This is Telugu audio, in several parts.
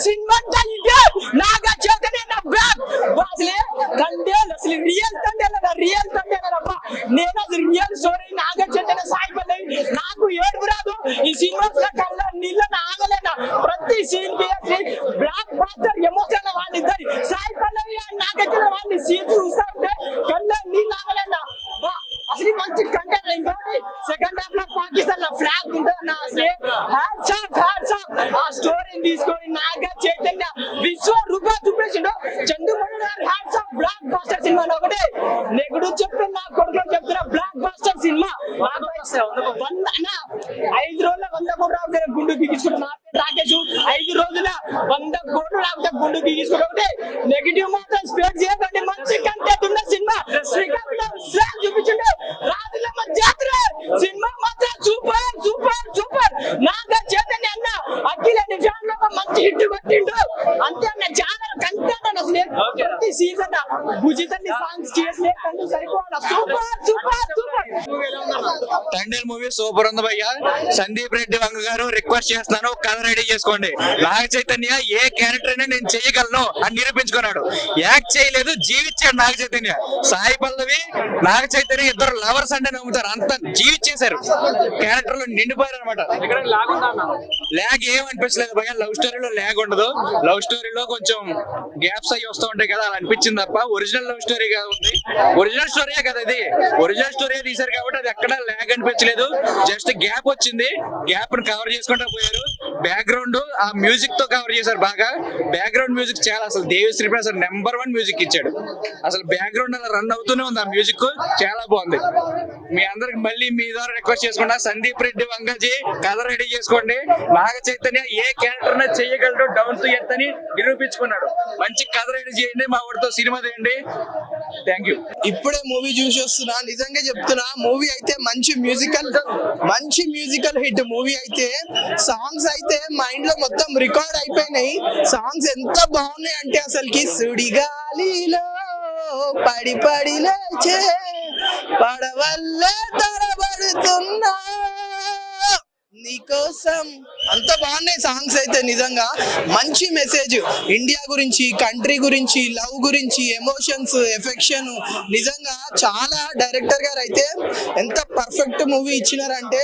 సినిమా నాగ చైతన్య బ్యాక్ అసలు రియల్ తండ్రి నేను అసలు రియల్ స్టోరీ నాగ చైతన్య సాయి పల్లవి నాకు ఏడుపు రాదు ఈ సినిమా కళ్ళ నీళ్ళ ఆగలేనా ప్రతి సీన్ బ్లాక్ బాస్టర్ ఎమోషన్ వాళ్ళిద్దరి సాయి పల్లవి నాగ చైతన్య వాళ్ళని సీన్ చూస్తా ఉంటే కళ్ళ నీళ్ళు ఆగలేనా అసలు మంచి కంటెంట్ ఇంకోటి సెకండ్ హాఫ్ లో పాకిస్తాన్ లో ఫ్లాగ్ ఉంటుంది నా అసలు ఆ స్టోరీని తీసుకొని నాగ చైతన్య విశ్వరూప చూపేసిండు చంద్రబాబు గారు hats off blockbuster cinema ఒకటే నెగుడు చెప్పిన నా కొడుకు చెప్తున్నా బ్లాక్ బాస్టర్ సినిమా 5 రోజుల 100 కోట్లు రావుతారు గుండు గీసుకుంటా రాకేష్ 5 రోజుల 100 కోట్లు రావుతారు గుండు గీసుకుంటా ఒకటే నెగిటివ్ మాత్రం స్ప్రెడ్ చేయకండి మంచి కంటెంట్ ఉన్న సినిమా శ్రీకాకుళం చూపించండి రాజులమ్మ జాతర సినిమా మాత్రం super super super Naga Chaitanya అన్న అఖిలని ఫ్యామిలీ మంచి హిట్ కొట్టిండు అంతే అన్న చాలా కంటెంట్ అన్న ప్రతి సీజన్ భుజితల్లి సాంగ్స్ చేసే సరిపోవాలి super super super Thandel movie super ఉంది భయ్య. సందీప్ రెడ్డి వంగ గారు రిక్వెస్ట్ చేస్తున్నాను కథ రెడీ చేసుకోండి. నాగ చైతన్య ఏ క్యారెక్టర్ అయినా నేను చేయగలను అని నిరూపించుకున్నాడు. యాక్ట్ చేయలేదు, జీవించాడు నాగ చైతన్య. సాయి పల్లవి నాగ చైతన్య ఇద్దరు లవర్స్ అంటే నమ్ముతారు, అంత జీవించేశారు. క్యారెక్టర్ లో నిండిపోయారు అనమాట. ల్యాగ్ ఏం అనిపించలేదు భయ్య. లవ్ స్టోరీలో ల్యాగ్ ఉండదు. లవ్ స్టోరీలో కొంచెం గ్యాప్స్ అయ్యి వస్తూ ఉంటాయి కదా, అలా అనిపించింది తప్ప ఒరిజినల్ లవ్ స్టోరీ కాదు. ఒరిజినల్ స్టోరీయే కదా ఇది, ఒరిజినల్ స్టోరీ తీశారు కాబట్టి అది ఎక్కడ ల్యాగ్ అనిపించలేదు. జస్ట్ గ్యాప్ వచ్చింది, గ్యాప్ ని కవర్ చేసుకుంటూ పోయారు. బ్యాక్గ్రౌండ్ ఆ మ్యూజిక్ తో కవర్ చేశారు బాగా. బ్యాక్గ్రౌండ్ మ్యూజిక్ చాలా, అసలు దేవిశ్రీ ప్రసాద్ నెంబర్ 1 మ్యూజిక్ ఇచ్చాడు. అసలు బ్యాక్గ్రౌండ్ అలా రన్ అవుతూనే ఉంది. ఆ మ్యూజిక్ చాలా బాగుంది. మీ అందరికి మళ్ళీ మీ ద్వారా రిక్వెస్ట్ చేసుకుంటా, సందీప్ రెడ్డి వంగజీ కథ రెడీ చేసుకోండి. నాగ చైతన్య ఏ క్యారెక్టర్ చేయగలడు, డౌన్ టు ఎర్త్ అని నిరూపించుకున్నాడు. మంచి కథ రెడీ చేయండి, మా వాడితో సినిమా తీయండి. Thank you. ఇప్పుడే మూవీ చూసి వస్తున్నా, నిజంగా చెప్తున్నా మూవీ అయితే మంచి మ్యూజికల్ హిట్ మూవీ అయితే. సాంగ్స్ అయితే మైండ్ లో మొత్తం రికార్డ్ అయిపోయినాయి. సాంగ్స్ ఎంత బాగున్నాయి అంటే అసలుకి సుడిగాలిలో పడి పడి లేచే పడవల్లే తడబడుతున్నా నీకోసం, అంత బాగున్నాయి సాంగ్స్ అయితే. నిజంగా మంచి మెసేజ్ ఇండియా గురించి, కంట్రీ గురించి, లవ్ గురించి, ఎమోషన్స్, ఎఫెక్షన్. నిజంగా చాలా డైరెక్టర్ గారు అయితే ఎంత పర్ఫెక్ట్ మూవీ ఇచ్చినారంటే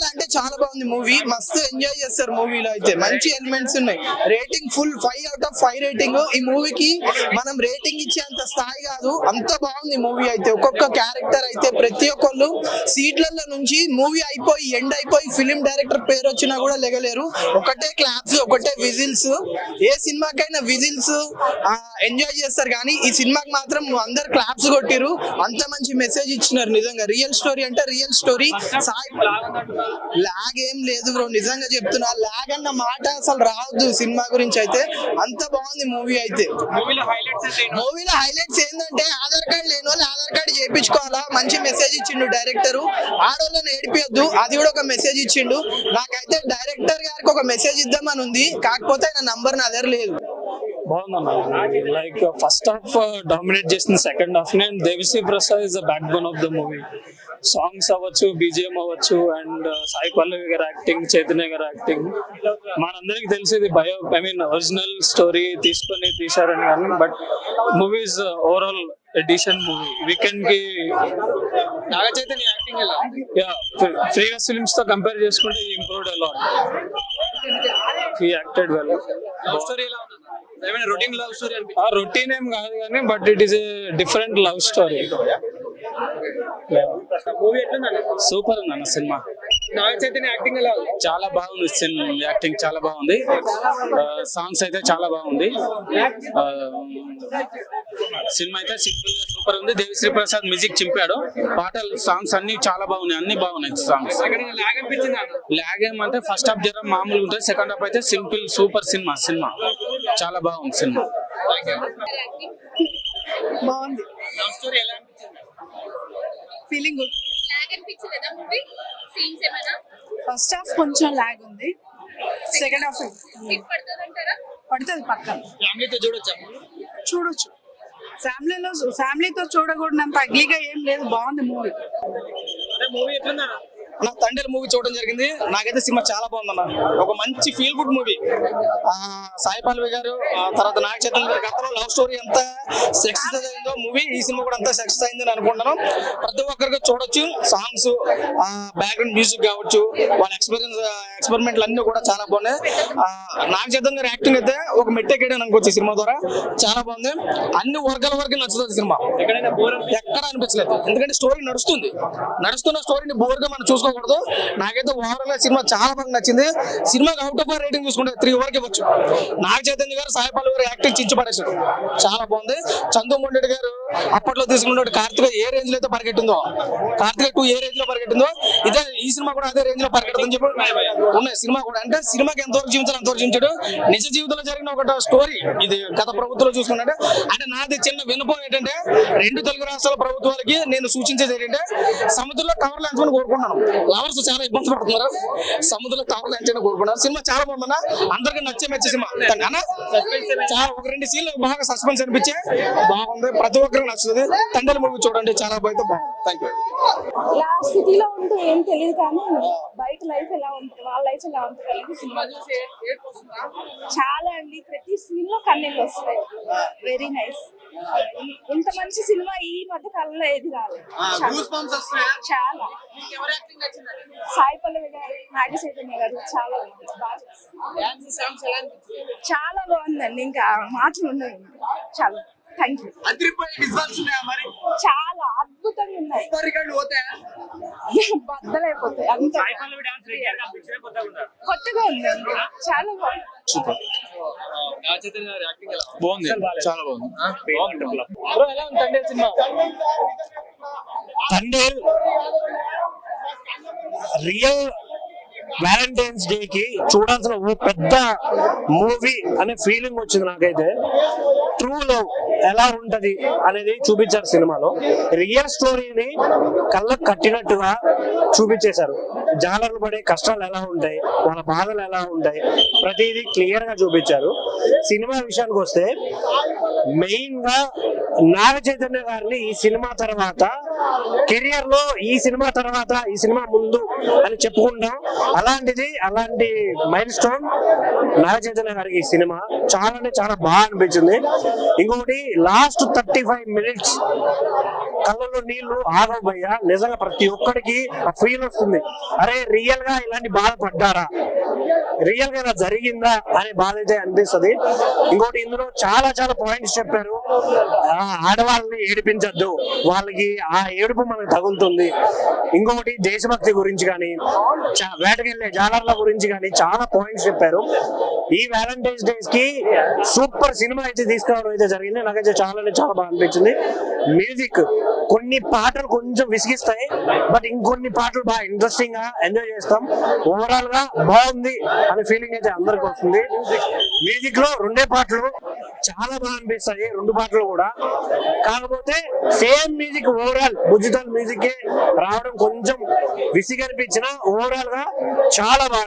అంటే చాలా బాగుంది మూవీ. మస్తు ఎంజాయ్ చేస్తారు మూవీలో అయితే. మంచి ఎలిమెంట్స్ ఉన్నాయి. Rating full 5/5 rating. ఈ మూవీకి మనం రేటింగ్ ఇచ్చేంత స్థాయి కాదు, అంత బాగుంది మూవీ అయితే. ఒక్కొక్క క్యారెక్టర్ అయితే ప్రతి ఒక్కళ్ళు సీట్లలో నుంచి మూవీ అయిపోయి ఎండ్ అయిపోయి ఫిలిం డైరెక్టర్ పేరు వచ్చినా కూడా లెగలేరు. ఒకటే క్లాప్స్, ఒకటే విజిల్స్. ఏ సినిమాకైనా విజిల్స్ ఎంజాయ్ చేస్తారు కానీ ఈ సినిమాకి మాత్రం అందరు క్లాప్స్ కొట్టిరు. అంత మంచి మెసేజ్ ఇచ్చినారు. నిజంగా రియల్ స్టోరీ అంటే రియల్ స్టోరీ. సాయి లాగ్ ఏం లేదు బ్రో, నిజంగా చెప్తున్నా. లాగ్ అన్న మాట అసలు రావద్దు సినిమా గురించి అయితే. అంత బాగుంది మూవీ అయితే. మూవీలో హైలైట్స్ ఏంటంటే ఆధార్ కార్డు లేని వాళ్ళు ఆధార్ కార్డు చేయించుకోవాలా. మంచి మెసేజ్ ఇచ్చిండు డైరెక్టర్. ఆడోళ్ళని ఏడిపియొద్దు, అది కూడా ఒక మెసేజ్ ఇచ్చిండు. నాకైతే డైరెక్టర్ గారికి ఒక మెసేజ్ ఇద్దామని ఉంది, కాకపోతే ఆయన నంబర్ నా దగ్గర లేదు. బాగుందన్న. లైక్ ఫస్ట్ హాఫ్ డామినేట్ చేసిన సెకండ్ హాఫ్ నే. Devi Sri Prasad is the backbone of the movie. Songs అవ్వచ్చు, బీజిఎం అవ్వచ్చు, అండ్ సాయి పల్లవి గారి యాక్టింగ్, చైతన్య గారి యాక్టింగ్. మనందరికి తెలిసేది ఒరిజినల్ స్టోరీ తీసుకొని తీశారని కానీ, but movies overall edition movie. Weekend కి Naga Chaitanya acting previous films తో కంపేర్ చేసుకుంటే improved a lot. He acted well. Routine love story routine ఏం కాదు కానీ, but it is a different love story. Super అన్న సినిమా. నాగ చైతన్య యాక్టింగ్ ఎలా ఉంది? చాలా బాగుంది. యాక్టింగ్ చాలా బాగుంది. సాంగ్స్ అయితే చాలా బాగుంది. సినిమా అయితే సింపుల్ గా సూపర్ ఉంది. దేవిశ్రీ ప్రసాద్ మ్యూజిక్ చింపాడు. పాటలు, సాంగ్స్ అన్ని చాలా బాగున్నాయి. అన్ని బాగున్నాయి సాంగ్స్. లాగ్ ఏమంటే ఫస్ట్ హాఫ్ జర మామూలుగా ఉంటుంది, సెకండ్ హాఫ్ అయితే సింపుల్ సూపర్ సినిమా. చాలా బాగుంది సినిమా. బాగుంది. Feeling good. ఫస్ట్ హాఫ్ కొంచెం లాగ్ ఉంది, సెకండ్ హాఫ్ పడుతుంది పక్కన. చూడొచ్చు. ఫ్యామిలీతో చూడకూడనంత అగ్లీగా ఏం లేదు. బాగుంది మూవీ. నా తండ్రి మూవీ చూడడం జరిగింది. నాకైతే సినిమా చాలా బాగుందన్న. ఒక మంచి feel good movie. Sai Pallavi గారు తర్వాత నాగ చైతన్య గారి గతంలో లవ్ స్టోరీ ఎంత సక్సెస్ అయిందో మూవీ ఈ సినిమా కూడా అంత సక్సెస్ అయిందని అనుకుంటున్నాను. ప్రతి ఒక్కరికి చూడొచ్చు. సాంగ్స్, బ్యాక్గ్రౌండ్ మ్యూజిక్ కావచ్చు, వాళ్ళ ఎక్స్పెరిమెంట్లు అన్ని కూడా చాలా బాగున్నాయి. నాగ చైతన్య గారి యాక్టింగ్ అయితే ఒక మెట్టెక్కేయడం అనుకోవచ్చు ఈ సినిమా ద్వారా. చాలా బాగుంది. అన్ని వర్గాల వరకు నచ్చుతుంది సినిమా. ఎక్కడ అనిపించలేదు. ఎందుకంటే స్టోరీ నడుస్తున్న స్టోరీని బోర్గా మనం చూసుకోకూడదు. నాకైతే ఓవరాల్ గా సినిమా చాలా బాగా నచ్చింది. సినిమాకి అవుట్ ఆఫ్ రేటింగ్ చూసుకుంటే 3 వరకు ఇవ్వచ్చు. నాగ చైతన్య గారు, సాయి పల్లవి గారు యాక్టింగ్ చించి పడేశారు. చాలా బాగుంది. చందు మొండెడ్డి గారు అప్పట్లో తీసుకున్న కార్తీక ఏ రేంజ్ లో అయితే పరిగెట్టిందో, కార్తీక 2 ఏ రేంజ్ లో పరిగెట్టిందో, ఇదే ఈ సినిమా కూడా అదే రేంజ్ లో పరిగెడుతుందని చెప్పి ఉన్నాయి. సినిమా కూడా అంటే సినిమాకి ఎంతవరకు జీవించాలి అంతవరకు జీవించాడు. నిజ జీవితంలో జరిగిన ఒక స్టోరీ ఇది. గత ప్రభుత్వంలో చూసుకున్నట్టే అంటే నాది చిన్న విన్నపం ఏంటంటే 2 తెలుగు రాష్ట్రాల ప్రభుత్వాలకి నేను సూచించేది ఏంటంటే సముద్రంలో టవర్ లాంచమని కోరుకుంటున్నాను. లవర్స్ చాలా ఇబ్బంది పడుతున్నారు. సముద్రంలో టవర్ లాంచని కోరుకుంటున్నారు. సినిమా చాలా బాగుందన్న. అందరికీ మెచ్చే సినిమా అన్న. చాలా ఒక 2 సీన్లు బాగా సస్పెన్స్ అనిపించే బాగుంది. ప్రతి ఒక్కరికి నచ్చుతుంది. తండ్రి మూవీ చూడండి, చాలా బాగుంది. Thank you. ఇలా సిటీలో ఉంటూ ఏం తెలియదు కానీ బయట లైఫ్ ఎలా ఉంటుంది, వాళ్ళ లైఫ్ ఎలా ఉంటుంది అనేది సినిమా చాలా అండి. ప్రతి సీన్ లో కన్నీళ్ళు వస్తాయి. Very nice. ఇంత మంచి సినిమా ఈ మధ్య కాలంలో ఏది రాలేదు. చాలా సాయి పల్లవి గారు, నాగ చైతన్య గారు చాలా చాలా బాగుందండి. ఇంకా మాటలు ఉండవు. చాలా థ్యాంక్ యూ. చాలా అద్భుతంగా ఉన్నాయి. బద్దలైపోతాయి. అంత కొత్తగా ఉందండి. చాలా బాగుంది. బాగుంది, చాలా బాగుంది. ఎలా ఉంది తండ్రి cinema? Thandel real Valentine's day కి చూడాల్సిన ఓ పెద్ద మూవీ అనే ఫీలింగ్ వచ్చింది నాకైతే. ట్రూ లవ్ ఎలా ఉంటది అనేది చూపించారు సినిమాలో. రియల్ స్టోరీని కళ్ళకు కట్టినట్టుగా చూపించేశారు. జాలర్లు పడే కష్టాలు ఎలా ఉంటాయి, వాళ్ళ బాధలు ఎలా ఉంటాయి, ప్రతిదీ క్లియర్ గా చూపించారు. సినిమా విషయానికి వస్తే మెయిన్ గా నాగ చైతన్య గారిని ఈ సినిమా తర్వాత కెరియర్ లో ఈ సినిమా తర్వాత ఈ సినిమా ముందు అని చెప్పుకుంటాం. అలాంటి మైల్ స్టోన్ నాగ చైతన్య గారికి ఈ సినిమా చాలా బాగా అనిపించింది. ఇంకొకటి లాస్ట్ 35 minutes కళ్ళలో నీళ్లు ఆగబోయ్యా. నిజంగా ప్రతి ఒక్కడికి ఆ ఫీల్ వస్తుంది. అరే రియల్ గా ఇలాంటి బాధపడ్డారా, రియల్ గా ఇలా జరిగిందా అనే బాధ అయితే అనిపిస్తుంది. ఇంకోటి ఇందులో చాలా పాయింట్స్ చెప్పారు. ఆడవాళ్ళని ఏడిపించద్దు, వాళ్ళకి ఆ ఏడుపు మనకు తగులుతుంది. ఇంకొకటి దేశభక్తి గురించి కానీ, వేటకెళ్ళే జాలర్ల గురించి కానీ చాలా పాయింట్స్ చెప్పారు. ఈ వ్యాలంటైన్స్ డేస్ కి సూపర్ సినిమా అయితే తీసుకురావడం అయితే జరిగింది. నాకైతే చాలా బాగా అనిపించింది. మ్యూజిక్ కొన్ని పాటలు కొంచెం విసిగిస్తాయి, బట్ ఇంకొన్ని పాటలు బాగా ఇంట్రెస్టింగ్ గా ఎంజాయ్ చేస్తాం. ఓవరాల్ గా బాగుంది అనే ఫీలింగ్ అయితే అందరికి వస్తుంది. మ్యూజిక్ లో 2 పాటలు చాలా బాగా అనిపిస్తాయి, 2 పాటలు కూడా. కాకపోతే సేమ్ మ్యూజిక్ ఓవరాల్ బుజ్జితల్ మ్యూజిక్ రావడం కొంచెం విసిగనిపించిన ఓవరాల్ గా చాలా బాగా